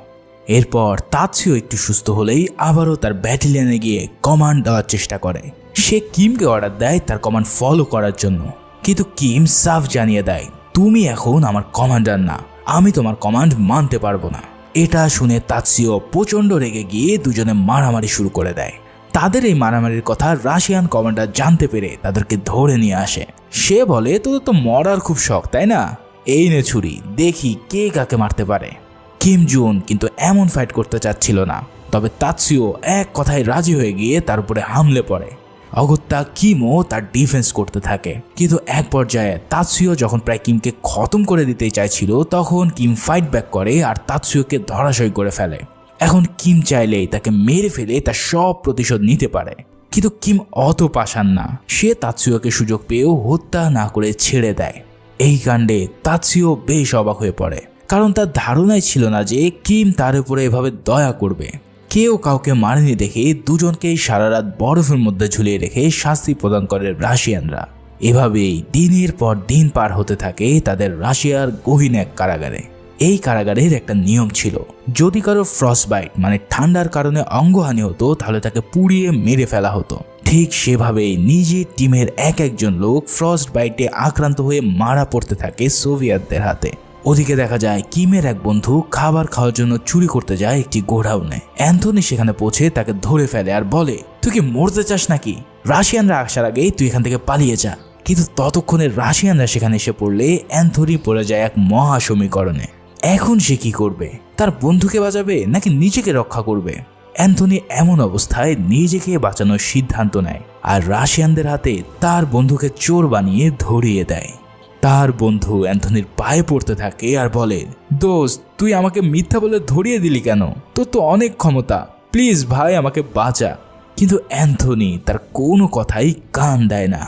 Speaker 1: এরপর তাতসিও একটু সুস্থ হলেই আবারও তার ব্যাটালিয়নে গিয়ে কমান্ড দেওয়ার চেষ্টা করে। সে কিমকে অর্ডার দেয় তার কমান্ড ফলো করার জন্য, কিন্তু কিম সাফ জানিয়ে দেয় তুমি এখন আমার কমান্ডার না, আমি তোমার কমান্ড মানতে পারবো না। এটা শুনে তাৎসিও প্রচণ্ড রেগে গিয়ে দুজনে মারামারি শুরু করে দেয়। তাদের এই মারামারির কথা রাশিয়ান কমান্ডার জানতে পেরে তাদেরকে ধরে নিয়ে আসে। সে বলে, তোদের তো মরার খুব শখ তাই না, এই নে ছুরি, দেখি কে কাকে মারতে পারে। কিম জুন কিন্তু এমন ফাইট করতে চাচ্ছিল না, তবে তাৎসিও এক কথায় রাজি হয়ে গিয়ে তার উপরে হামলে পড়ে। অগত্যা কিমও তার ডিফেন্স করতে থাকে, কিন্তু এক পর্যায়ে তাৎসিও যখন প্রায় কিমকে খতম করে দিতে চাইছিল তখন কিম ফাইট ব্যাক করে আর তাৎসিওকে ধরাশায়ী করে ফেলে। এখন কিম চাইলেই তাকে মেরে ফেলে তার সব প্রতিশোধ নিতে পারে, কিন্তু কিম অত পাষাণ না। সে তাৎসিওকে সুযোগ পেয়েও হত্যা না করে ছেড়ে দেয়। এই কাণ্ডে তাৎসিও বেশ অবাক হয়ে পড়ে, কারণ তার ধারণাই ছিল না যে কিম তার উপরে এভাবে দয়া করবে। কেউ কাউকে মারেনি দেখে দুজনকেই সারা রাত বরফের মধ্যে ঝুলিয়ে রেখে শাস্তি প্রদান করে রাশিয়ানরা। এভাবেই দিনের পর দিন পার হতে থাকে তাদের রাশিয়ার গহীন এক কারাগারে। এই কারাগারের একটা নিয়ম ছিল, যদি কারো ফ্রস্টবাইট মানে ঠান্ডার কারণে অঙ্গহানি হতো তাহলে তাকে পুড়িয়ে মেরে ফেলা হতো। ঠিক সেভাবেই নিজের টিমের এক একজন লোক ফ্রস্ট বাইটে আক্রান্ত হয়ে মারা পড়তে থাকে সোভিয়েতদের হাতে। ওদিকে দেখা যায় কিমের এক বন্ধু খাবার খাওয়ার জন্য চুরি করতে যায় একটি গোডাউনে। অ্যান্থনি সেখানে পৌঁছে তাকে ধরে ফেলে আর বলে, তুই কি মরতে চাস নাকি? রাশিয়ানরা আসার আগেই তুই এখান থেকে পালিয়ে যা। কিন্তু ততক্ষণে রাশিয়ানরা সেখানে এসে পড়লে অ্যান্থনি পড়ে যায় এক মহা সমীকরণে। এখন সে কি করবে? তার বন্ধুকে বাঁচাবে নাকি নিজেকে রক্ষা করবে? অ্যান্থনি এমন অবস্থায় নিজেকে বাঁচানোর সিদ্ধান্ত নেয় আর রাশিয়ানদের হাতে তার বন্ধুকে চোর বানিয়ে ধরিয়ে দেয়। তার বন্ধু অ্যান্থনির পায়ে পড়তে থাকে আর বলে, দোস্ত, তুই আমাকে মিথ্যা বলে ধরিয়ে দিলি কেন? তোর তো অনেক ক্ষমতা, প্লিজ ভাই আমাকে বাঁচা। কিন্তু অ্যান্থনি তার কোনো কথাই কান দেয় না।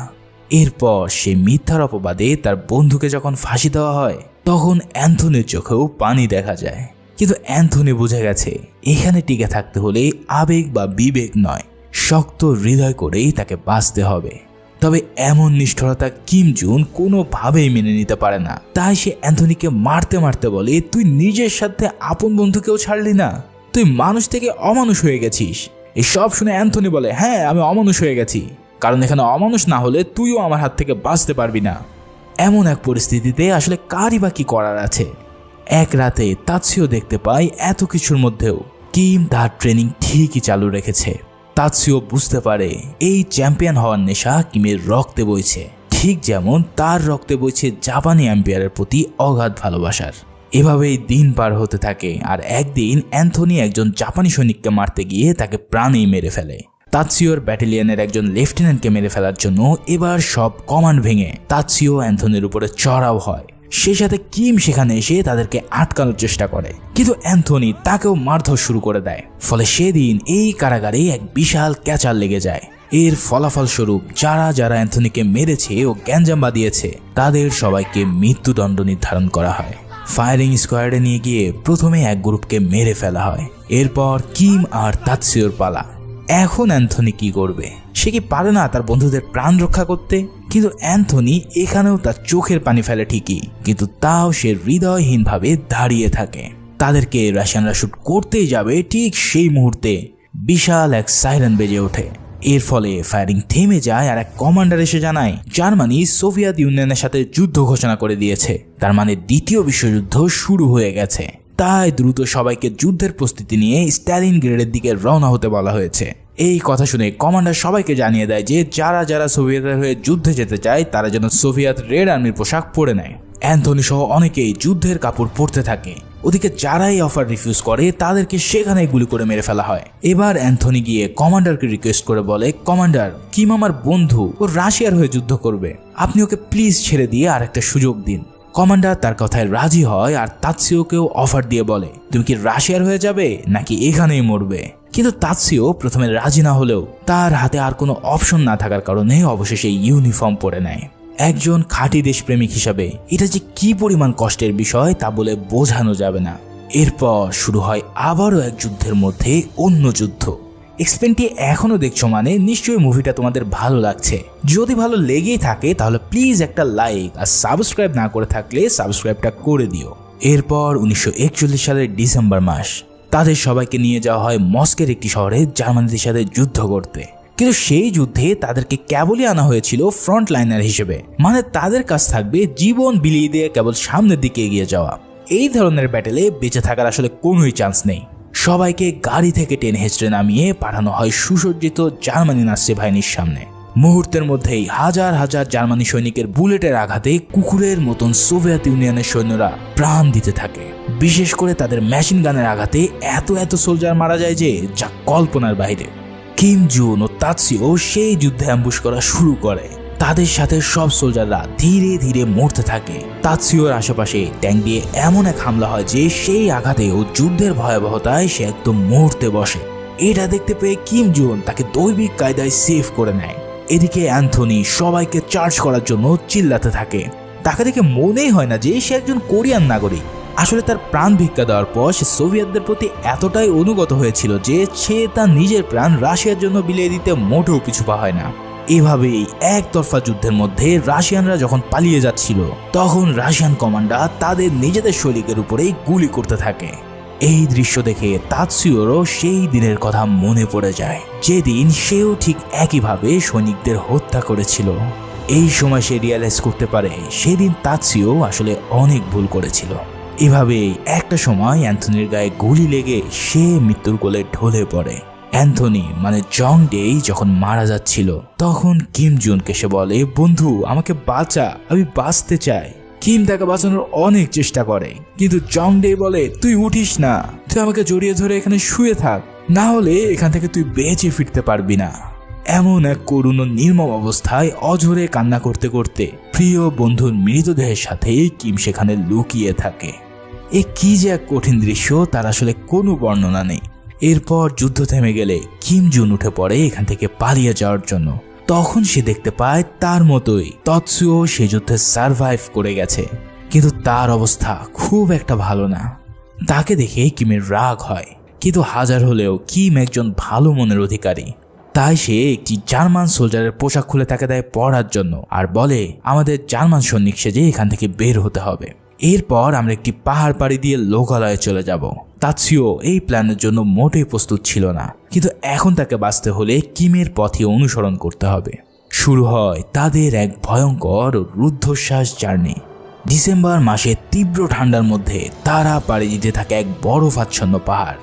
Speaker 1: এরপর সে মিথ্যার অপবাদে তার বন্ধুকে যখন ফাঁসি দেওয়া হয় তখন অ্যান্থনির চোখেও পানি দেখা যায়। কিন্তু অ্যান্থনি বুঝে গেছে এখানে টিকে থাকতে হলে আবেগ বা বিবেক নয়, শক্ত হৃদয় করেই তাকে বাঁচতে হবে। তবে এমন নিষ্ঠুরতা কিম জুন কোনোভাবেই মেনে নিতে পারে না। তাই সে অ্যান্থনিকে মারতে মারতে বলে, তুই নিজের সাথে আপন বন্ধুকেও ছাড়লি না, তুই মানুষ থেকে অমানুষ হয়ে গেছিস। এই সব শুনে অ্যান্থনি বলে, হ্যাঁ আমি অমানুষ হয়ে গেছি, কারণ এখানে অমানুষ না হলে তুইও আমার হাত থেকে বাঁচতে পারবি না। এমন এক পরিস্থিতিতে আসলে কারই বা কি করার আছে? এক রাতে তাৎসিও দেখতে পায় এত কিছুর মধ্যেও কিম তার ট্রেনিং ঠিকই চালু রেখেছে। তাৎসিও বুঝতে পারে এই চ্যাম্পিয়ন হওয়ার নেশা কিমের রক্তে বইছে, ঠিক যেমন তার রক্তে বইছে জাপানি এম্পায়ারের প্রতি অগাধ ভালোবাসার। এভাবেই দিন পার হতে থাকে আর একদিন অ্যান্থনি একজন জাপানি সৈনিককে মারতে গিয়ে তাকে প্রাণেই মেরে ফেলে। তাৎসিওর ব্যাটালিয়নের একজন লেফটেন্যান্টকে মেরে ফেলার জন্য এবার সব কমান্ড ভেঙে তাৎসিও অ্যান্থনির উপরে চড়াও হয়। সেই সাথে কিম সেখানে এসে তাদেরকে আটকানোর চেষ্টা করে, কিন্তু অ্যান্থনি তাকেও মারধর শুরু করে দেয়। ফলে সেদিন এই কারাগারে এক বিশাল ক্যাচার লেগে যায়। এর ফলাফল স্বরূপ যারা যারা অ্যান্থনিকে মেরেছে ও গ্যাঞ্জাম বাঁধিয়েছে তাদের সবাইকে মৃত্যুদণ্ড নির্ধারণ করা হয়। ফায়ারিং স্কোয়াডে নিয়ে গিয়ে প্রথমে এক গ্রুপকে মেরে ফেলা হয়। এরপর কিম আর তাৎসিওর পালা। এখন অ্যান্থনি কি করবে? সে কি পারে না তার বন্ধুদের প্রাণ রক্ষা করতে? কিন্তু অ্যান্থনি এখানেও তার চোখের পানি ফেলে ঠিকই, কিন্তু তাও সে হৃদয়হীনভাবে দাঁড়িয়ে থাকে। তাদেরকে রাশিয়ানরা শুট করতেই যাবে, ঠিক সেই মুহূর্তে বিশাল এক সাইরেন বেজে ওঠে। এর ফলে ফায়ারিং থেমে যায় আর এক কমান্ডার এসে জানায় জার্মানি সোভিয়েত ইউনিয়নের সাথে যুদ্ধ ঘোষণা করে দিয়েছে। তার মানে দ্বিতীয় বিশ্বযুদ্ধ শুরু হয়ে গেছে। তাই দ্রুত সবাইকে যুদ্ধের প্রস্তুতি নিয়ে স্ট্যালিনগ্রেডের দিকে রওনা হতে বলা হয়েছে। এই কথা শুনে কমান্ডার সবাইকে জানিয়ে দেয় যে যারা যারা সোভিয়েতের হয়ে যুদ্ধে যেতে চায় তারা যেন সোভিয়েত রেড আর্মির পোশাক পরে নেয়। অ্যান্থনি সহ অনেকেই যুদ্ধের কাপড় পরতে থাকে। ওদিকে যারাই অফার রিফিউজ করে তাদেরকে সেখানেই গুলি করে মেরে ফেলা হয়। এবার অ্যান্থনি গিয়ে কমান্ডারকে রিকোয়েস্ট করে বলে, কমান্ডার, কিম আমার বন্ধু, ও রাশিয়ার হয়ে যুদ্ধ করবে, আপনি ওকে প্লিজ ছেড়ে দিয়ে আর একটা সুযোগ দিন। কমান্ডার তার কথায় রাজি হয় আর তাৎসিওকেও অফার দিয়ে বলে, তুমি কি রাশিয়ার হয়ে যাবে নাকি এখানেই মরবে? কিন্তু তাৎসিও প্রথমে রাজি না হলেও তার হাতে আর কোনো অপশন না থাকার কারণে অবশেষে ইউনিফর্ম পরে নেয়। একজন খাঁটি দেশপ্রেমিক হিসাবে এটা যে কি পরিমাণ কষ্টের বিষয় তা বলে বোঝানো যাবে না। এরপর শুরু হয় আবারও এক যুদ্ধের মধ্যে অন্য যুদ্ধ। এক্সপেনটি এখনো দেখছো মানে নিশ্চয়ই মুভিটা তোমাদের ভালো লাগছে। যদি ভালো লেগেই থাকে তাহলে প্লিজ একটা লাইক আর সাবস্ক্রাইব না করে থাকলে সাবস্ক্রাইবটা করে দিও। এরপর 1941 সালের ডিসেম্বর মাস তাদের সবাইকে নিয়ে যাওয়া হয় মস্কোর একটি শহরে জার্মানিদের সাথে যুদ্ধ করতে। কিন্তু সেই যুদ্ধে তাদেরকে কেবলই আনা হয়েছিল ফ্রন্ট লাইনার হিসেবে, মানে তাদের কাজ থাকবে জীবন বিলিয়ে দিয়ে কেবল সামনের দিকে এগিয়ে যাওয়া। এই ধরনের ব্যাটেলে বেঁচে থাকার আসলে কোনোই চান্স নেই। সবাইকে গাড়ি থেকে টেনে হেঁচড়ে নামিয়ে পাঠানো হয় সুসজ্জিত জার্মানি নাৎসি বাহিনীর সামনে। মুহূর্তের মধ্যেই হাজার হাজার জার্মানি সৈনিকের বুলেটের আঘাতে কুকুরের মতন সোভিয়েত ইউনিয়নের সৈন্যরা প্রাণ দিতে থাকে। বিশেষ করে তাদের মেশিন গানের আঘাতে এত এত সোলজার মারা যায় যে যা কল্পনার বাইরে। কিম জুন ও তাৎসিও সেই যুদ্ধে অ্যাম্বুশ করা শুরু করে। তাদের সাথে সব সোলজাররা ধীরে ধীরে মরতে থাকে। তাৎসিওর আশেপাশে ট্যাঙ্ক দিয়ে এমন এক হামলা হয় যে সেই আঘাতে ও যুদ্ধের ভয়াবহতায় সে একদম মরতে বসে। এটা দেখতে পেয়ে কিম জুন তাকে দৈবিক কায়দায় সেভ করে নেয়। এদিকে অ্যান্থনি সবাইকে চার্জ করার জন্য চিল্লাতে থাকে। তাকে দেখে মনেই হয় না যে সে একজন কোরিয়ান নাগরিক। আসলে তার প্রাণ ভিক্ষা দেওয়ার পর সে সোভিয়েতদের প্রতি এতটাই অনুগত হয়েছিল যে সে তার নিজের প্রাণ রাশিয়ার জন্য বিলিয়ে দিতে মোটেও পিছু পা হয় না। এভাবেই একতরফা যুদ্ধের মধ্যে রাশিয়ানরা যখন পালিয়ে যাচ্ছিল তখন রাশিয়ান কমান্ডার তাদের নিজেদের সৈনিকের উপরেই গুলি করতে থাকে। এই দৃশ্য দেখে তাৎসিওরও সেই দিনের কথা মনে পড়ে যায় যেদিন সেও ঠিক একইভাবে সৈনিকদের হত্যা করেছিল। এই সময় সে রিয়ালাইজ করতে পারে সেদিন তাৎসিও আসলে অনেক ভুল করেছিল। এভাবেই একটা সময় অ্যান্থনির গায়ে গুলি লেগে সে মৃত্যুর কোলে ঢলে পড়ে। অ্যান্থনি মানে জং ডেই যখন মারা যাচ্ছিল তখন কিম জুনকে সে বলে, বন্ধু আমাকে বাঁচা, আমি বাঁচতে চাই। কিম তাকে বাঁচানোর অনেক চেষ্টা করে, কিন্তু জং ডে বলে, তুই উঠিস না, তুই আমাকে জড়িয়ে ধরে এখানে শুয়ে থাক, না হলে এখান থেকে তুই বেঁচে ফিরতে পারবি না। এমন এক করুণ ও নির্মম অবস্থায় অঝরে কান্না করতে করতে প্রিয় বন্ধুর মৃতদেহের সাথে কিম সেখানে লুকিয়ে থাকে। এ কি যে এক কঠিন দৃশ্য, তার আসলে কোনো বর্ণনা নেই। এরপর যুদ্ধ থেমে গেলে কিম জুন উঠে পড়ে এখান থেকে পালিয়ে যাওয়ার জন্য। তখন সে দেখতে পায় তার মতোই তাৎসিও সে যুদ্ধে সারভাইভ করে গেছে, কিন্তু তার অবস্থা খুব একটা ভালো না। তাকে দেখে কিমের রাগ হয়, কিন্তু হাজার হলেও কিম একজন ভালো মনের অধিকারী। তাই সে একটি জার্মান সোলজারের পোশাক খুলে তাকে দেয় পরার জন্য আর বলে, আমাদের জার্মান সৈনিক সেজে এখান থেকে বের হতে হবে। এরপর আমরা একটি পাহাড় পাড়ি দিয়ে লোকালয়ে চলে যাব। তাৎসিও এই প্ল্যানের জন্য মোটেই প্রস্তুত ছিল না, কিন্তু এখন তাকে বাঁচতে হলে কিমের পথে অনুসরণ করতে হবে। শুরু হয় তাদের এক ভয়ঙ্কর ও রুদ্ধশ্বাস জার্নি। ডিসেম্বর মাসে তীব্র ঠান্ডার মধ্যে তারা পাড়ি দিতে থাকে এক বরফাচ্ছন্ন পাহাড়।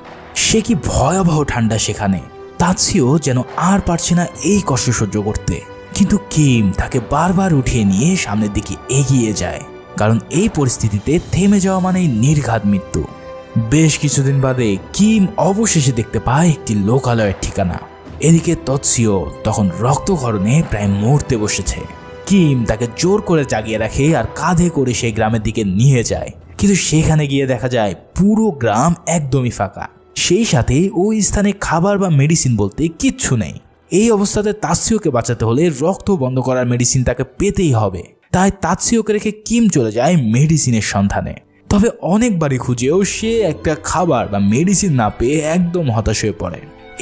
Speaker 1: সে কি ভয়াবহ ঠান্ডা সেখানে। তাৎসিও যেন আর পারছে না এই কষ্ট সহ্য করতে, কিন্তু কিম তাকে বারবার উঠিয়ে নিয়ে সামনের দিকে এগিয়ে যায়, কারণ এই পরিস্থিতিতে থেমে যাওয়া মানেই নির্ঘাত মৃত্যু। বেশ কিছুদিন বাদে কিম অবশেষে দেখতে পায় একটি লোকালয়ের ঠিকানা। এদিকে তাৎসিও তখন রক্তক্ষরণে প্রায় মরতে বসেছে। কিম তাকে জোর করে জাগিয়ে রাখে আর কাঁধে করে সেই গ্রামের দিকে নিয়ে যায়, কিন্তু সেখানে গিয়ে দেখা যায় পুরো গ্রাম একদমই ফাঁকা। সেই সাথে ওই স্থানে খাবার বা মেডিসিন বলতে কিচ্ছু নেই। এই অবস্থাতে তাৎসিওকে বাঁচাতে হলে রক্ত বন্ধ করার মেডিসিন তাকে পেতেই হবে। তাই তাৎসিওকে রেখে কিম চলে যায় মেডিসিনের সন্ধানে। তবে অনেকবারই খুঁজেও সে একটা খাবার বা মেডিসিন না পেয়ে একদম হতাশ হয়ে পড়ে।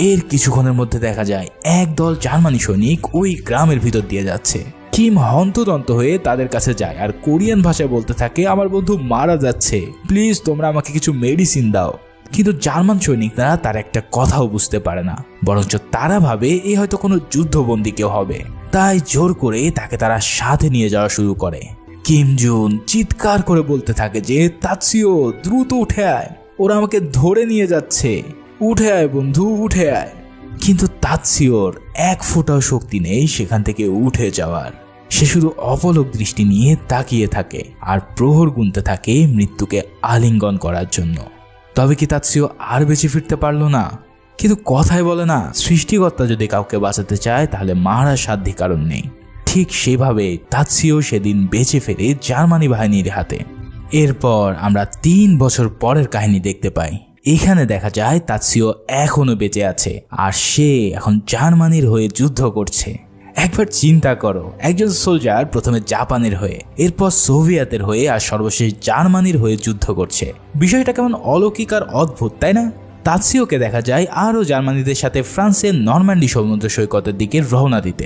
Speaker 1: এর কিছুক্ষণের মধ্যে দেখা যায় একদল জার্মানি সৈনিক ওই গ্রামের ভিতর দিয়ে যাচ্ছে। কিম হন্তদন্ত হয়ে তাদের কাছে যায় আর কোরিয়ান ভাষায় বলতে থাকে, আমার বন্ধু মারা যাচ্ছে, প্লিজ তোমরা আমাকে কিছু মেডিসিন দাও। কিন্তু জার্মান সৈনিকরা তার একটা কথাও বুঝতে পারে না, বরঞ্চ তারা ভাবে এই হয়তো কোনো যুদ্ধবন্দী কেউ হবে। তাই জোর করে তাকে তারা সাথে নিয়ে যাওয়া শুরু করে। কিম জুন চিৎকার করে বলতে থাকে যে, তাৎসিও দ্রুত উঠে আয়, ওরা আমাকে ধরে নিয়ে যাচ্ছে, উঠে আয় বন্ধু, উঠে আয়। কিন্তু তাৎসিওর এক ফোঁটাও শক্তি নেই সেখান থেকে উঠে যাওয়ার। সে শুধু অপলক দৃষ্টি নিয়ে তাকিয়ে থাকে আর প্রহর গুনতে থাকে মৃত্যুকে আলিঙ্গন করার জন্য। তবে কি তাৎসিও আর বেঁচে ফিরতে পারলো না? কিন্তু কথায় বলে না, সৃষ্টিকর্তা যদি কাউকে বাঁচাতে চায় তাহলে মারার সাধ্য কারণ নেই। ঠিক সেভাবে তাৎসিও সেদিন বেঁচে ফেরে জার্মানি বাহিনীর হাতে। এরপর আমরা 3 বছর পরের কাহিনী দেখতে পাই। এখানে দেখা যায় তাৎসিও এখনো বেঁচে আছে আর সে এখন জার্মানির হয়ে যুদ্ধ করছে। একবার চিন্তা করো, একজন সোলজার প্রথমে জাপানের হয়ে, এরপর সোভিয়েতের হয়ে আর সর্বশেষ জার্মানির হয়ে যুদ্ধ করছে। বিষয়টা কেমন অলৌকিক আর অদ্ভুত, তাই না? তাৎসিওকে দেখা যায় আরও জার্মানিদের সাথে ফ্রান্সের নরম্যান্ডি সমুদ্র সৈকতের দিকে রওনা দিতে।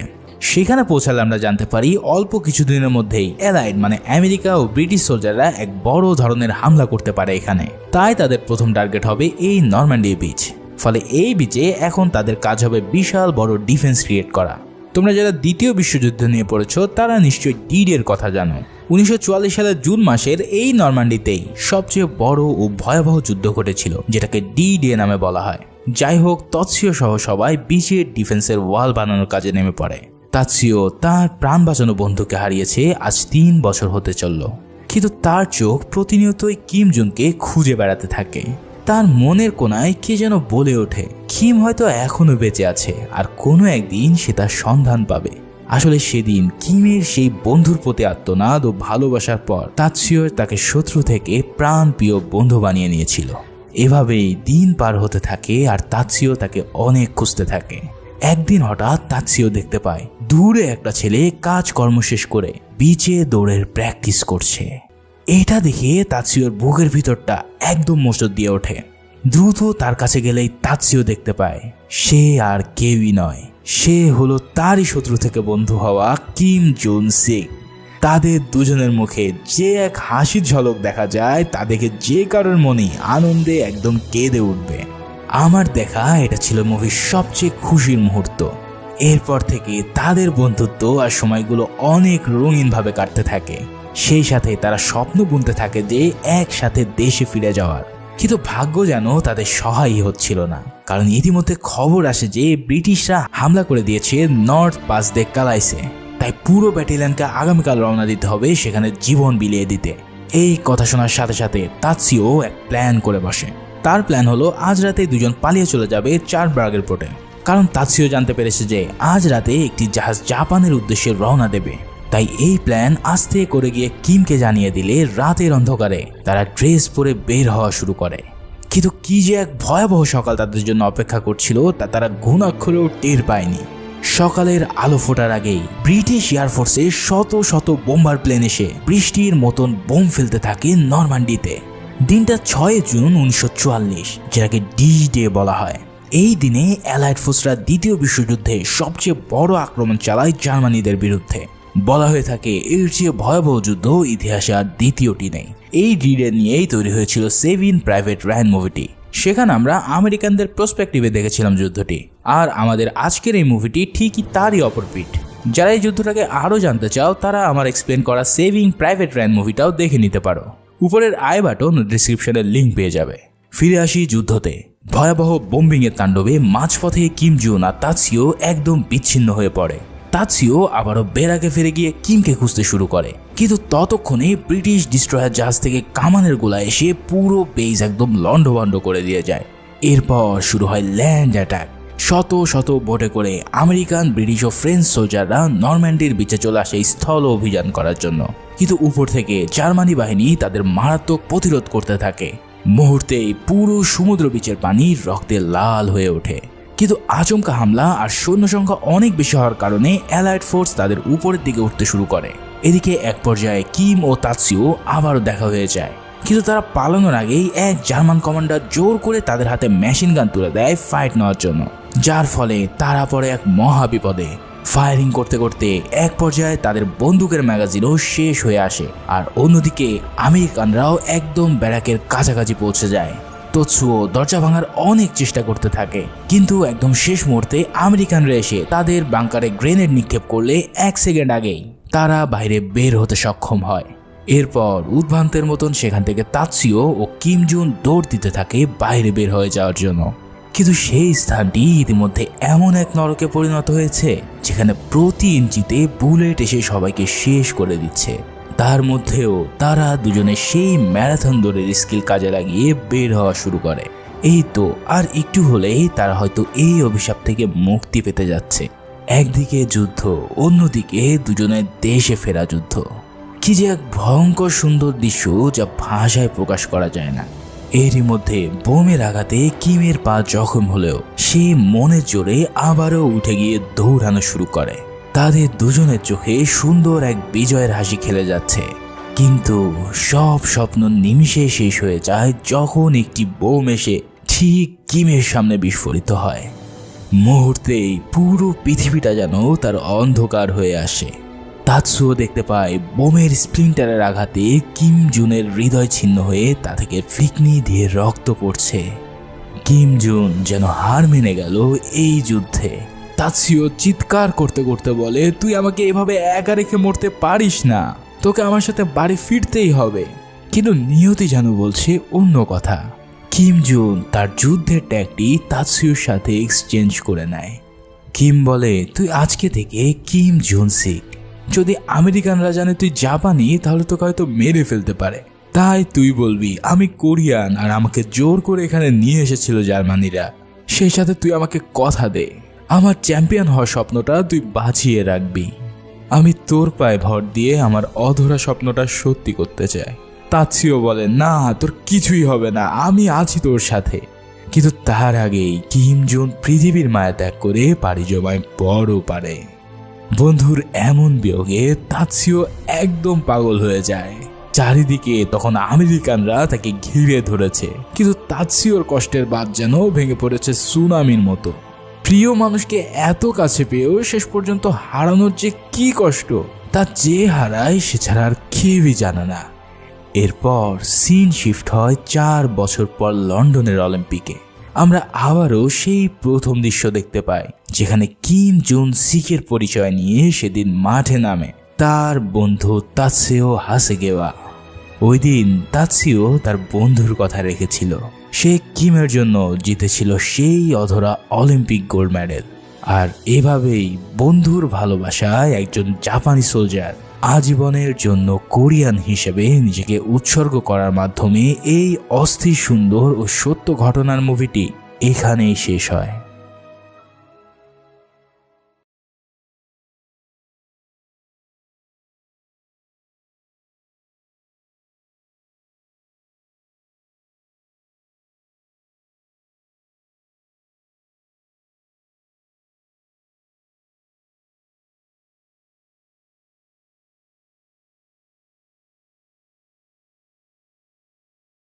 Speaker 1: সেখানে পৌঁছালে আমরা জানতে পারি অল্প কিছুদিনের মধ্যেই অ্যালাইড মানে আমেরিকা ও ব্রিটিশ সোলজাররা এক বড় ধরনের হামলা করতে পারে এখানে। তাই তাদের প্রথম টার্গেট হবে এই নরম্যান্ডি বিচ। ফলে এই বিচে এখন তাদের কাজ হবে বিশাল বড় ডিফেন্স ক্রিয়েট করা। তোমরা যারা দ্বিতীয় বিশ্বযুদ্ধ নিয়ে পড়েছো তারা নিশ্চয়ই ডি-ডে এর কথা জানো। 1944 সালের জুন মাসের এই নরমান্ডিতেই সবচেয়ে বড় ও ভয়াবহ যুদ্ধ ঘটেছিল, যেটাকে ডি-ডে নামে বলা হয়। যাই হোক, তাৎসিও সহ সবাই বিচের ডিফেন্সের ওয়াল বানানোর কাজে নেমে পড়ে। তাৎসিও তার প্রাণ বাঁচানো বন্ধুকে হারিয়েছে আজ 3 বছর হতে চলল, কিন্তু তার চোখ প্রতিনিয়তই কিম জুনকে খুঁজে বেড়াতে থাকে। তার মনের কোনায় কে যেন বলে ওঠে কিম হয়তো এখনো বেঁচে আছে আর কোনো একদিন সে তার সন্ধান পাবে। আসলে সেদিন কিমের সেই বন্ধুর প্রতি আত্মনাদ ও ভালোবাসার পর তাৎসিও তাকে শত্রু থেকে প্রাণ প্রিয় বন্ধু বানিয়ে নিয়েছিল। এভাবেই দিন পার হতে থাকে আর তাৎসিও তাকে অনেক খুঁজতে থাকে। একদিন হঠাৎ তাৎসিও দেখতে পায় দূরে একটা ছেলে কাজকর্ম শেষ করে বিচে দৌড়ের প্র্যাকটিস করছে। এটা দেখে তাৎসিওর বুকের ভিতরটা একদম মোচড় দিয়ে ওঠে। দ্রুত তার কাছে গেলেই তাৎসিও দেখতে পায় সে আর কেউই নয়, সে হলো তারই শত্রু থেকে বন্ধু হওয়া কিম জুন সিক। তাদের দুজনের মুখে যে এক হাসির ঝলক দেখা যায় তা দেখে যে কারোর মনেই আনন্দে একদম কেঁদে উঠবে। আমার দেখা এটা ছিল মুভির সবচেয়ে খুশির মুহূর্ত। এরপর থেকে তাদের বন্ধুত্ব আর সময়গুলো অনেক রঙিনভাবে কাটতে থাকে। সেই সাথে তারা স্বপ্ন বুনতে থাকে যে একসাথে দেশে ফিরে যাওয়ার, কিন্তু ভাগ্য যেন তাদের সহায়ই হচ্ছিল না। কারণ ইতিমধ্যে খবর আসে যে ব্রিটিশরা হামলা করে দিয়েছে নর্থ পাস দে কালাইসে। তাই পুরো ব্যাটালিয়নকে আগামীকাল রওনা দিতে হবে সেখানে জীবন বিলিয়ে দিতে। এই কথা শোনার সাথে সাথে তাৎসিও এক প্ল্যান করে বসে। তার প্ল্যান হলো আজ রাতে দুজন পালিয়ে চলে যাবে চার্লসবার্গের পোর্টে। কারণ তাৎসিও জানতে পেরেছে যে আজ রাতে একটি জাহাজ জাপানের উদ্দেশ্যে রওনা দেবে। তাই এই প্ল্যান আস্তে করে গিয়ে কিমকে জানিয়ে দিলে রাতের অন্ধকারে তারা ড্রেস পরে বের হওয়া শুরু করে। কিন্তু কি যে এক ভয়াবহ সকাল তাদের জন্য অপেক্ষা করছিল তা তারা ঘুণাক্ষরেও টের পায়নি। সকালের আলো ফোটার আগেই ব্রিটিশ এয়ারফোর্সে শত শত বোম্বার প্লেন এসে বৃষ্টির মতন বোম ফেলতে থাকে নরমান্ডিতে। দিনটা 6 জুন 1944, যেটাকে ডি-ডে বলা হয়। এই দিনে অ্যালাইড ফোর্সরা দ্বিতীয় বিশ্বযুদ্ধে সবচেয়ে বড় আক্রমণ চালায় জার্মানিদের বিরুদ্ধে। বলা হয়ে থাকে এর চেয়ে ভয়াবহ যুদ্ধ ইতিহাসে আর দ্বিতীয়টি নেই। এই ডি-ডে নিয়েই তৈরি হয়েছিল সেভিং প্রাইভেট রায়ান মুভিটি। সেখানে আমরা আমেরিকানদের প্রসপেক্টিভে দেখেছিলাম যুদ্ধটি, আর আমাদের আজকের এই মুভিটি ঠিকই তারই অপরপিট। যারা এই যুদ্ধটাকে আরও জানতে চাও তারা আমার এক্সপ্লেন করা সেভিং প্রাইভেট রায়ান মুভিটাও দেখে নিতে পারো। উপরের আই বাটন ও ডিসক্রিপশনের লিঙ্ক পেয়ে যাবে। ফিরে আসি যুদ্ধতে। ভয়াবহ বোম্বিং এর তাণ্ডবে মাঝপথে কিম জুন আর তাৎসিও একদম বিচ্ছিন্ন হয়ে পড়ে। তাৎসিও আবারও বেরাকে ফিরে গিয়ে কিমকে খুঁজতে শুরু করে, কিন্তু ততক্ষণে ব্রিটিশ ডিস্ট্রয়ার জাহাজ থেকে কামানের গোলা এসে পুরো বেস একদম লন্ডভন্ড করে দিয়ে যায়। এরপর শুরু হয় ল্যান্ড অ্যাটাক। শত শত বোটে করে আমেরিকান, ব্রিটিশ ও ফ্রেঞ্চ সোলজাররা নরম্যান্ডির বিচে চলে আসে স্থল অভিযান করার জন্য, কিন্তু উপর থেকে জার্মানি বাহিনী তাদের মারাত্মক প্রতিরোধ করতে থাকে। মুহূর্তেই পুরো সমুদ্র বিচের পানি রক্তে লাল হয়ে ওঠে। কিন্তু আচমকা হামলা আর সৈন্য সংখ্যা অনেক বেশি হওয়ার কারণে অ্যালাইড ফোর্স তাদের উপরের দিকে উঠতে শুরু করে। এদিকে এক পর্যায়ে কিম ও তাৎসিও আবারও দেখা হয়ে যায়, কিন্তু তারা পালানোর আগেই এক জার্মান কমান্ডার জোর করে তাদের হাতে মেশিন গান তুলে দেয় ফাইট নেওয়ার জন্য, যার ফলে তারা পড়ে এক মহা বিপদে। ফায়ারিং করতে করতে এক পর্যায়ে তাদের বন্দুকের ম্যাগাজিনও শেষ হয়ে আসে, আর অন্যদিকে আমেরিকানরাও একদম ব্যারাকের কাছাকাছি পৌঁছে যায়। তাৎসিও দরজা ভাঙার অনেক চেষ্টা করতে থাকে, কিন্তু একদম শেষ মুহূর্তে আমেরিকানরা এসে তাদের বাংকারে গ্রেনেড নিক্ষেপ করলে 1 সেকেন্ড আগেই তারা বাইরে বের হতে সক্ষম হয়। এরপর উদ্ভ্রান্তের মতন সেখান থেকে তাৎসিও ও কিম জুন দৌড় দিতে থাকে বাইরে বের হয়ে যাওয়ার জন্য। কিন্তু সেই স্থানটি ইতিমধ্যে এমন এক নরকে পরিণত হয়েছে যেখানে প্রতি ইঞ্চিতে বুলেট এসে সবাইকে শেষ করে দিচ্ছে। তার মধ্যেও তারা দুজনে সেই ম্যারাথন দৌড়ের স্কিল কাজে লাগিয়ে বের হওয়া শুরু করে। এই তো আর একটু হলেই তারা হয়তো এই অভিশাপ থেকে মুক্তি পেতে যাচ্ছে। একদিকে যুদ্ধ, অন্যদিকে দুজনের দেশে ফেরা যুদ্ধ। কি যে এক ভয়ঙ্কর সুন্দর দৃশ্য যা ভাষায় প্রকাশ করা যায় না। এরই মধ্যে বোমের আঘাতে কিমের পা জখম হলেও সে মনের জোরে আবারও উঠে গিয়ে দৌড়ানো শুরু করে। তাদের দুজনের চোখে সুন্দর এক বিজয়ের হাসি খেলে যাচ্ছে, কিন্তু সব স্বপ্ন নিমিষে শেষ হয়ে যায় যখন একটি বোম এসে ঠিক কিমের সামনে বিস্ফোরিত হয়। মুহূর্তেই পুরো পৃথিবীটা যেন তার অন্ধকার হয়ে আসে। তাৎসিও দেখতে পায় বোমের স্প্লিন্টারের আঘাতে কিম জুনের হৃদয় ছিন্ন হয়ে তা থেকে ফিকনি দিয়ে রক্ত পড়ছে। কিম জুন যেন হার মেনে গেল এই যুদ্ধে। তাৎসুয়ো চিৎকার করতে করতে বলে, তুই আমাকে এভাবে একা রেখে মরতে পারিস না, তোকে আমার সাথে বাড়ি ফিরতেই হবে। কিন্তু নিয়তি যেন বলছে অন্য কথা। কিম জুন তার যুদ্ধের ট্যাগটি তাৎসুয়োর সাথে এক্সচেঞ্জ করে নেয়। কিম বলে, তুই আজকে থেকে কিম জুন সিক। যদি আমেরিকানরা জানে তুই জাপানি তাহলে তোকে হয়তো মেরে ফেলতে পারে, তাই তুই বলবি আমি কোরিয়ান আর আমাকে জোর করে এখানে নিয়ে এসেছিল জার্মানিরা। সেই সাথে তুই আমাকে কথা দে, আমার চ্যাম্পিয়ন হওয়ার স্বপ্নটা তুই বাঁচিয়ে রাখবি। আমি তোর পায়ে ভর দিয়ে আমার অধরা স্বপ্নটা সত্যি করতে চাই। তাৎসুয়ো বলে, না তোর কিছুই হবে না, আমি আছি তোর সাথে। কিন্তু তার আগেই কিম জুন পৃথিবীর মায়া ত্যাগ করে পাড়ি জমায় বড় পারে। বন্ধুর এমন বিয়োগে তাৎসুয়ো একদম পাগল হয়ে যায়। চারিদিকে তখন আমেরিকানরা তাকে ঘিরে ধরেছে, কিন্তু তাৎসুয়োর কষ্টের বাঁধ যেন ভেঙে পড়েছে সুনামির মতো। প্রিয় মানুষকে এত কাছে পেয়েও শেষ পর্যন্ত হারানোর যে কি কষ্ট, তা যে হারায় সে ছাড়া আর কেউই জানে না। এরপর সিন শিফট হয় 4 বছর পর লন্ডনের অলিম্পিকে। আমরা আবারও সেই প্রথম দৃশ্য দেখতে পাই যেখানে কিম জুন সিকের পরিচয় নিয়ে সেদিন মাঠে নামে তার বন্ধু তাৎসুয়ো হাসেগেওয়া। ওই দিন তাৎসুয়ো তার বন্ধুর কথা রেখেছিল। সে কিমের জন্য জিতেছিল সেই অধরা অলিম্পিক গোল্ড মেডেল। আর এভাবেই বন্ধুর ভালোবাসায় একজন জাপানি সোলজার আজীবনের জন্য কোরিয়ান হিসেবে নিজেকে উৎসর্গ করার মাধ্যমে এই অস্থির সুন্দর ও সত্য ঘটনার মুভিটি এখানেই শেষ হয়।